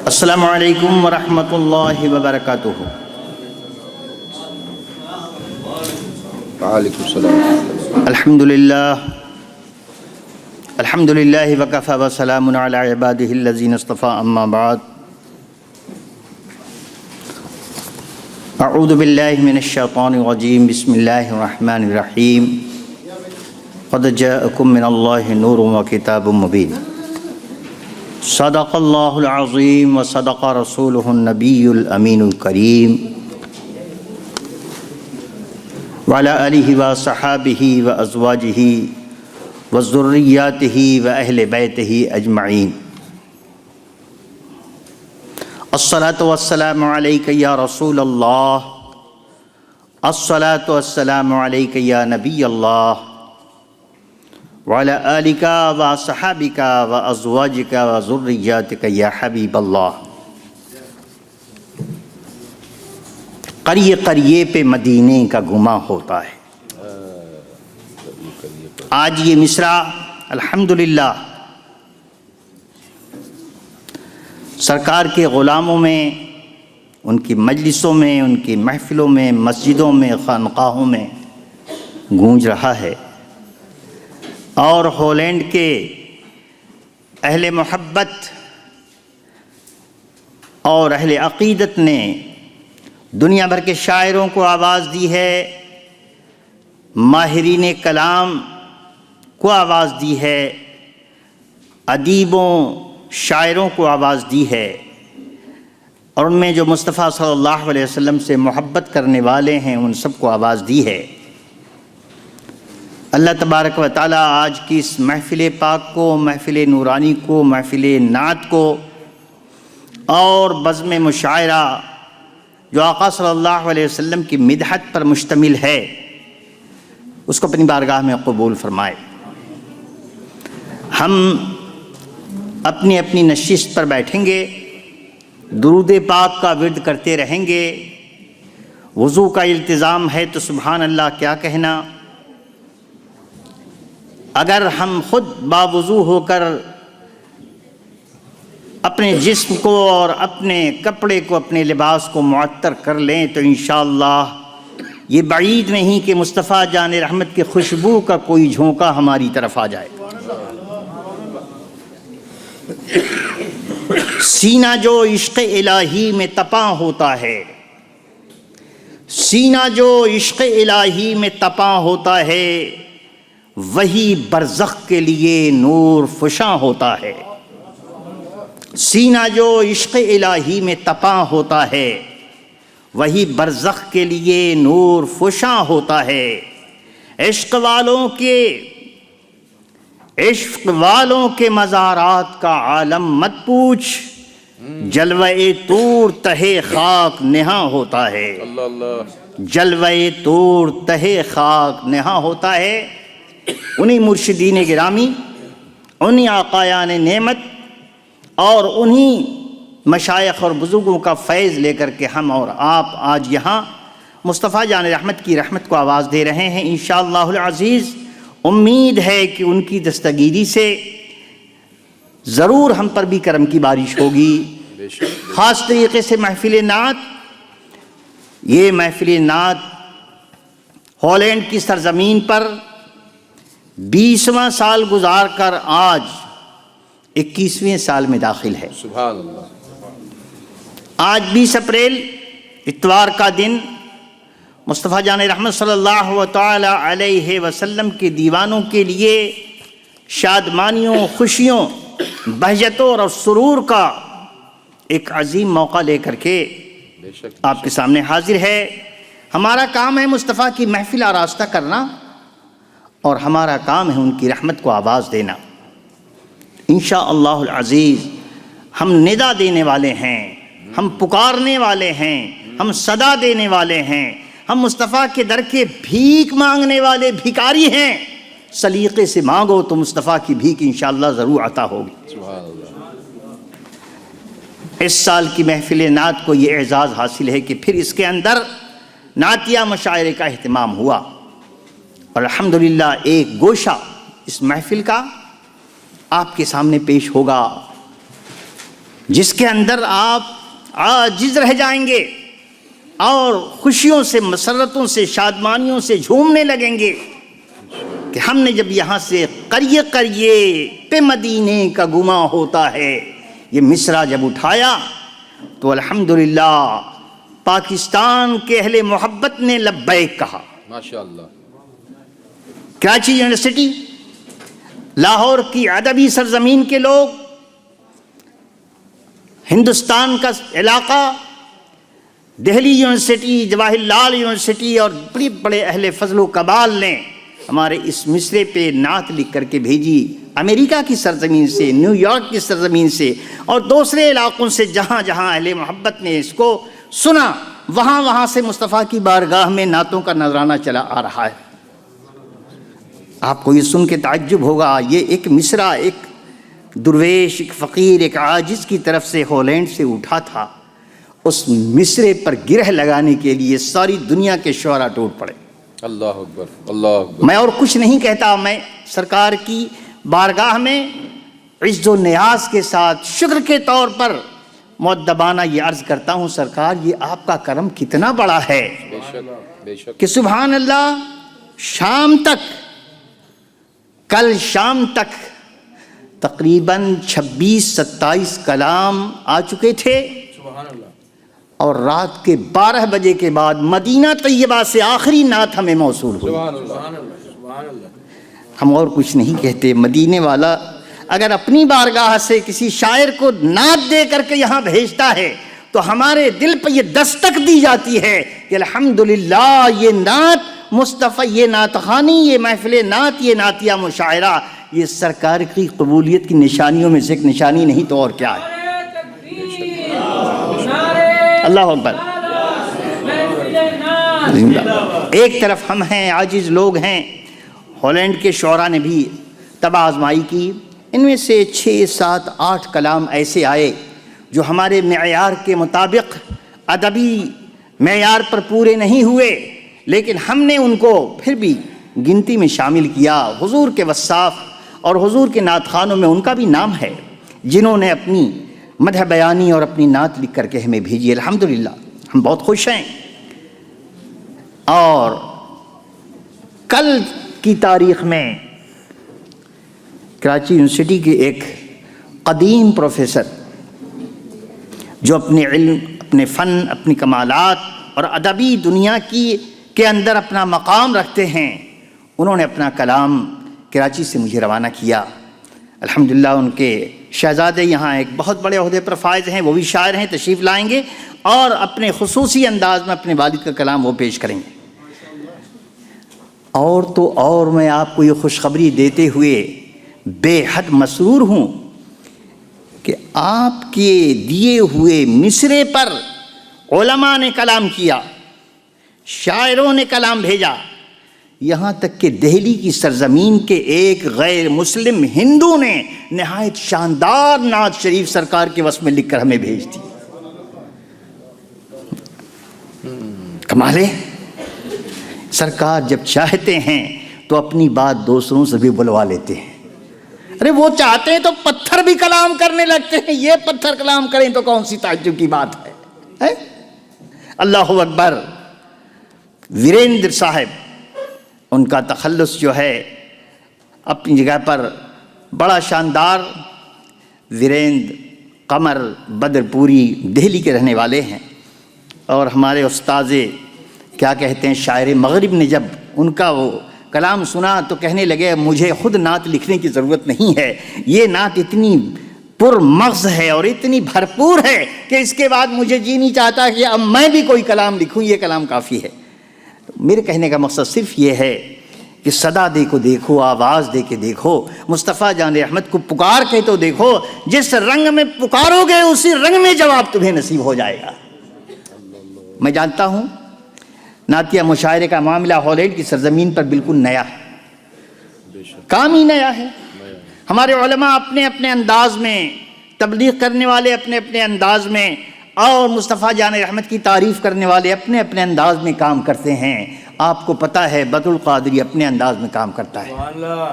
السلام علیکم ورحمۃ اللہ وبرکاتہ۔ وعلیکم السلام۔ الحمد للہ وکفی وسلام علی عبادہ الذین اصطفی، اما بعد، اعوذ باللہ من الشیطان الرجیم، بسم اللہ الرحمن الرحیم۔ قد جاءکم من اللہ نور وکتاب مبین۔ صدق اللہ العظیم وصدق رسولہ النبی الامین الکریم، وعلی آلہ وصحابہ وازواجہ وذریاتہ واہل بیتہ اجمعین۔ الصلاۃ والسلام علیک یا رسول اللہ، الصلاۃ والسلام علیک یا نبی اللہ، وعلی آلک وصحابک وازواجک وذریاتک یا حبیب اللہ۔ قریے قریے پہ مدینے کا گماں ہوتا ہے۔ آج یہ مصرع الحمدللہ سرکار کے غلاموں میں، ان کی مجلسوں میں، ان کی محفلوں میں، مسجدوں میں، خانقاہوں میں گونج رہا ہے، اور ہالینڈ کے اہل محبت اور اہل عقیدت نے دنیا بھر کے شاعروں کو آواز دی ہے، ماہرین کلام کو آواز دی ہے، ادیبوں شاعروں کو آواز دی ہے، اور ان میں جو مصطفیٰ صلی اللہ علیہ وسلم سے محبت کرنے والے ہیں ان سب کو آواز دی ہے۔ اللہ تبارک و تعالیٰ آج کی اس محفل پاک کو، محفل نورانی کو، محفل نعت کو اور بزم مشاعرہ جو آقا صلی اللہ علیہ وسلم کی مدحت پر مشتمل ہے، اس کو اپنی بارگاہ میں قبول فرمائے۔ ہم اپنی اپنی نشست پر بیٹھیں گے، درود پاک کا ورد کرتے رہیں گے۔ وضو کا التزام ہے تو سبحان اللہ کیا کہنا۔ اگر ہم خود باوضو ہو کر اپنے جسم کو اور اپنے کپڑے کو، اپنے لباس کو معطر کر لیں تو انشاءاللہ یہ بعید نہیں کہ مصطفیٰ جان رحمت کی خوشبو کا کوئی جھونکا ہماری طرف آ جائے۔ سینہ جو عشق الہی میں تپاں ہوتا ہے، سینہ جو عشق الہی میں تپاں ہوتا ہے، وہی برزخ کے لیے نور فشاں ہوتا ہے۔ سینہ جو عشق الہی میں تپاں ہوتا ہے، وہی برزخ کے لیے نور فشاں ہوتا ہے۔ عشق والوں کے مزارات کا عالم مت پوچھ، جلوہ طور تہے خاک نہاں ہوتا ہے۔ جلوہ طور تہے خاک نہاں ہوتا ہے۔ انہی مرشدین گرامی، انہی آقایان نعمت اور انہی مشائخ اور بزرگوں کا فیض لے کر کے ہم اور آپ آج یہاں مصطفیٰ جان رحمت کی رحمت کو آواز دے رہے ہیں۔ انشاءاللہ العزیز امید ہے کہ ان کی دستگیری سے ضرور ہم پر بھی کرم کی بارش ہوگی۔ خاص طریقے سے محفل نعت، یہ محفل نعت ہالینڈ کی سرزمین پر 20واں سال گزار کر آج 21ویں سال میں داخل ہے۔ سبحان اللہ۔ آج 20 اپریل اتوار کا دن مصطفیٰ جان رحمت صلی اللہ تعالی علیہ وسلم کے دیوانوں کے لیے شادمانیوں، خوشیوں، بہجتوں اور سرور کا ایک عظیم موقع لے کر کے آپ کے سامنے حاضر ہے۔ ہمارا کام ہے مصطفیٰ کی محفل آراستہ کرنا، اور ہمارا کام ہے ان کی رحمت کو آواز دینا۔ انشاءاللہ العزیز ہم ندا دینے والے ہیں، ہم پکارنے والے ہیں، ہم صدا دینے والے ہیں، ہم مصطفیٰ کے در کے بھیک مانگنے والے بھیکاری ہیں۔ سلیقے سے مانگو تو مصطفیٰ کی بھیک انشاءاللہ ضرور عطا ہوگی۔ اس سال کی محفل نعت کو یہ اعزاز حاصل ہے کہ پھر اس کے اندر نعتیہ مشاعرے کا اہتمام ہوا، اور الحمدللہ ایک گوشہ اس محفل کا آپ کے سامنے پیش ہوگا۔ جس کے اندر آپ عاجز رہ جائیں گے اور خوشیوں سے، مسرتوں سے، شادمانیوں سے جھومنے لگیں گے کہ ہم نے جب یہاں سے قریے قریے پہ مدینے کا گما ہوتا ہے، یہ مصرع جب اٹھایا تو الحمدللہ پاکستان کے اہل محبت نے لبیک کہا۔ ماشاءاللہ۔ کراچی یونیورسٹی، لاہور کی ادبی سرزمین کے لوگ، ہندوستان کا علاقہ، دہلی یونیورسٹی، جواہر لال یونیورسٹی اور بڑے بڑے اہل فضل و کمال نے ہمارے اس مصرے پہ نعت لکھ کر کے بھیجی، امریکہ کی سرزمین سے، نیو یارک کی سرزمین سے اور دوسرے علاقوں سے، جہاں جہاں اہل محبت نے اس کو سنا، وہاں وہاں سے مصطفیٰ کی بارگاہ میں نعتوں کا نذرانہ چلا آ رہا ہے۔ آپ کو یہ سن کے تعجب ہوگا، یہ ایک مصرع ایک درویش، ایک فقیر، ایک عاجز کی طرف سے ہالینڈ سے اٹھا تھا، اس مصرے پر گرہ لگانے کے لیے ساری دنیا کے شعراء ٹوٹ پڑے۔ اللہ اکبر، اللہ اکبر۔ میں اور کچھ نہیں کہتا، میں سرکار کی بارگاہ میں عز و نیاز کے ساتھ شکر کے طور پر مؤدبانہ یہ عرض کرتا ہوں، سرکار یہ آپ کا کرم کتنا بڑا ہے بے شک، بے شک۔ کہ سبحان اللہ، شام تک، کل شام تک تقریباً 26-27 کلام آ چکے تھے، اور رات کے 12 بجے کے بعد مدینہ طیبہ سے آخری نعت ہمیں موصول ہوئی۔ سبحان اللہ۔ ہم اور کچھ نہیں کہتے، مدینے والا اگر اپنی بارگاہ سے کسی شاعر کو نعت دے کر کے یہاں بھیجتا ہے تو ہمارے دل پہ یہ دستک دی جاتی ہے کہ الحمدللہ یہ نعت مصطفیٰ، یہ نعت خوانی، یہ محفل نعت، یہ نعتیہ مشاعرہ، یہ سرکار کی قبولیت کی نشانیوں میں سے ایک نشانی نہیں تو اور کیا ہے۔ اللہ اکبر۔ ایک طرف ہم ہیں، عاجز لوگ ہیں، ہالینڈ کے شعراء نے بھی طبع آزمائی کی، ان میں سے 6, 7, 8 کلام ایسے آئے جو ہمارے معیار کے مطابق، ادبی معیار پر پورے نہیں ہوئے، لیکن ہم نے ان کو پھر بھی گنتی میں شامل کیا۔ حضور کے وصاف اور حضور کے نعت خوانوں میں ان کا بھی نام ہے جنہوں نے اپنی مدح بیانی اور اپنی نعت لکھ کر کے ہمیں بھیجی۔ الحمدللہ ہم بہت خوش ہیں۔ اور کل کی تاریخ میں کراچی یونیورسٹی کے ایک قدیم پروفیسر جو اپنے علم، اپنے فن، اپنی کمالات اور ادبی دنیا کے اندر اپنا مقام رکھتے ہیں، انہوں نے اپنا کلام کراچی سے مجھے روانہ کیا۔ الحمدللہ ان کے شہزادے یہاں ایک بہت بڑے عہدے پر فائز ہیں، وہ بھی شاعر ہیں، تشریف لائیں گے اور اپنے خصوصی انداز میں اپنے والد کا کلام وہ پیش کریں گے۔ اور تو اور میں آپ کو یہ خوشخبری دیتے ہوئے بے حد مسرور ہوں کہ آپ کے دیے ہوئے مصرے پر علماء نے کلام کیا، شاعروں نے کلام بھیجا، یہاں تک کہ دہلی کی سرزمین کے ایک غیر مسلم ہندو نے نہایت شاندار نعت شریف سرکار کے وصف میں لکھ کر ہمیں بھیج دی۔ کمال ہے، سرکار جب چاہتے ہیں تو اپنی بات دوسروں سے بھی بلوا لیتے ہیں۔ ارے وہ چاہتے ہیں تو پتھر بھی کلام کرنے لگتے ہیں، یہ پتھر کلام کریں تو کون سی تعجب کی بات ہے۔ اللہ اکبر۔ وریندر صاحب، ان کا تخلص جو ہے اپنی جگہ پر بڑا شاندار، وریندر قمر بدر پوری دہلی کے رہنے والے ہیں، اور ہمارے استاذ کیا کہتے ہیں شاعر مغرب نے جب ان کا وہ کلام سنا تو کہنے لگے مجھے خود نعت لکھنے کی ضرورت نہیں ہے، یہ نعت اتنی پر مغز ہے اور اتنی بھرپور ہے کہ اس کے بعد مجھے جی نہیں چاہتا کہ اب میں بھی کوئی کلام لکھوں، یہ کلام کافی ہے۔ میرے کہنے کا مقصد صرف یہ ہے کہ صدا دے کو دیکھو، آواز دے کے دیکھو، مصطفیٰ جان احمد کو پکار کے تو دیکھو، جس رنگ میں پکارو گے اسی رنگ میں جواب تمہیں نصیب ہو جائے گا۔ میں جانتا ہوں نعتیہ مشاعرے کا معاملہ ہالینڈ کی سرزمین پر بالکل نیا ہے، کام ہی نیا ہے۔ ہمارے علماء اپنے اپنے انداز میں، تبلیغ کرنے والے اپنے اپنے انداز میں، اور مصطفیٰ جان رحمت کی تعریف کرنے والے اپنے اپنے انداز میں کام کرتے ہیں۔ آپ کو پتہ ہے بدر القادری اپنے انداز میں کام کرتا ہے نا،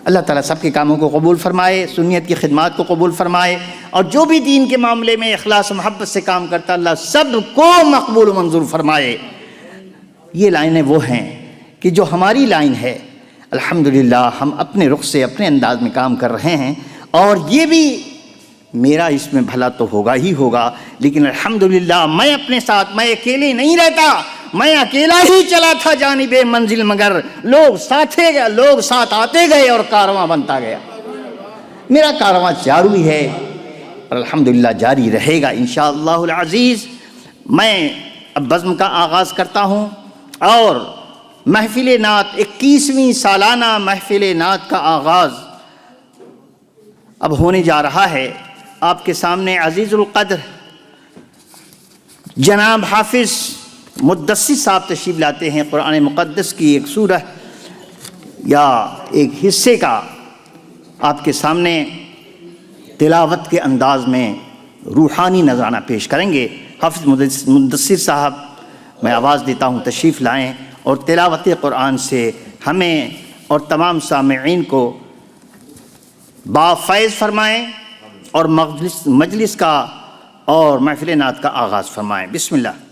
اللہ تعالیٰ سب کے کاموں کو قبول فرمائے، سنیت کی خدمات کو قبول فرمائے، اور جو بھی دین کے معاملے میں اخلاص و محبت سے کام کرتا اللہ سب کو مقبول و منظور فرمائے۔ یہ لائنیں وہ ہیں کہ جو ہماری لائن ہے، الحمدللہ ہم اپنے رخ سے اپنے انداز میں کام کر رہے ہیں، اور یہ بھی میرا اس میں بھلا تو ہوگا ہی ہوگا، لیکن الحمدللہ میں اپنے ساتھ، میں اکیلے نہیں رہتا، میں اکیلا ہی چلا تھا جانب منزل، مگر لوگ ساتھ آتے گئے اور کارواں بنتا گیا۔ میرا کارواں جاری ہی ہے اور الحمدللہ جاری رہے گا انشاءاللہ العزیز۔ میں اب بزم کا آغاز کرتا ہوں، اور محفل نعت 21ویں سالانہ محفل نعت کا آغاز اب ہونے جا رہا ہے۔ آپ کے سامنے عزیز القدر جناب حافظ مدثر صاحب تشریف لاتے ہیں، قرآن مقدس کی ایک سورہ یا ایک حصے کا آپ کے سامنے تلاوت کے انداز میں روحانی نذرانہ پیش کریں گے۔ حافظ مدثر صاحب، میں آواز دیتا ہوں تشریف لائیں اور تلاوت قرآن سے ہمیں اور تمام سامعین کو بافیض فرمائیں اور مجلس کا اور محفل نعت کا آغاز فرمائیں۔ بسم اللہ۔